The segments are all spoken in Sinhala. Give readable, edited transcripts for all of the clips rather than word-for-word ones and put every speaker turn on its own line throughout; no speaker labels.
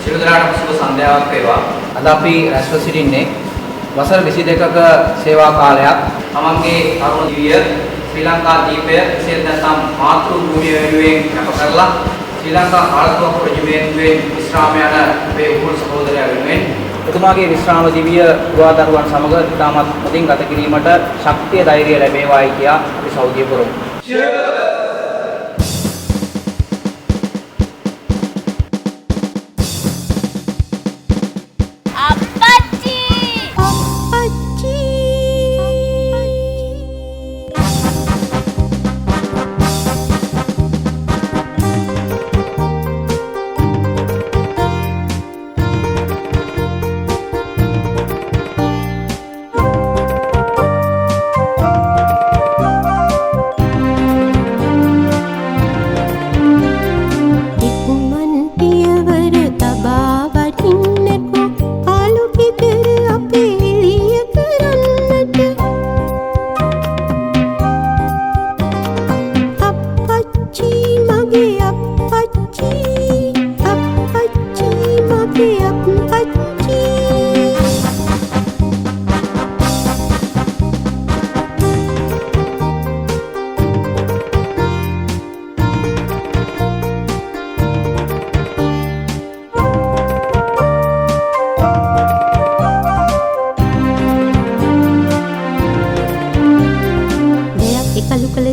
සියලු දෙනාටම සුබ සන්ධ්‍යාවක් වේවා. අද අපි රැස්ව සිටින්නේ වසර 22ක සේවා කාලයක් තමන්ගේ තරුණ ජීවිතය ශ්‍රී ලංකා දීපය විශේෂ නැත්නම් මාතෘ භූමිය වෙනුවෙන් කැප කරලා ශ්‍රී ලංකා ආර්ථික රජමේන්තුවේ විශ්‍රාම යන අපේ උපුල් සහෝදරයා වෙනුවෙන් එතුමාගේ විශ්‍රාම ජීවිතය පුරාදරුවන් සමග ඉතාමත් හොඳින් ගත කිරීමට ශක්තිය ධෛර්යය ලැබේවායි කියා අපි සෞඛ්‍ය පුරමු.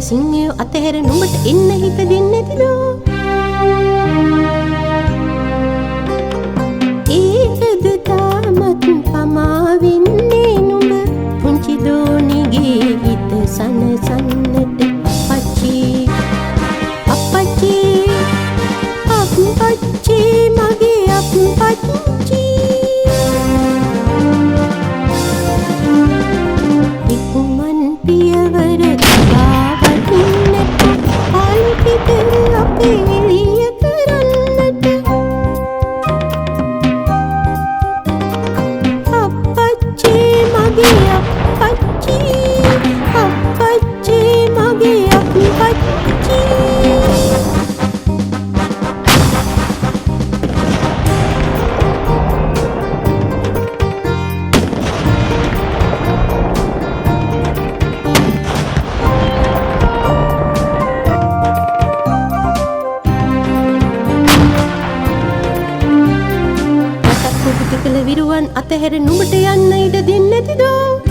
සිංහයෝ අතහැර නුඹට එන්න හිත දෙන්නේ නැතිදෝ. ඒකද තාමත් පමා වෙන්නේ නුඹ පුංචි දෝනිගේ හිත සනසන්නට. අපච්චි අපච්චි අපච්චි මගේ අපච්චි ඉක්මන් පියවර විරුවන් අතහැර නුඹට යන්න ඉඩ දෙන්නේ නැතිදෝ.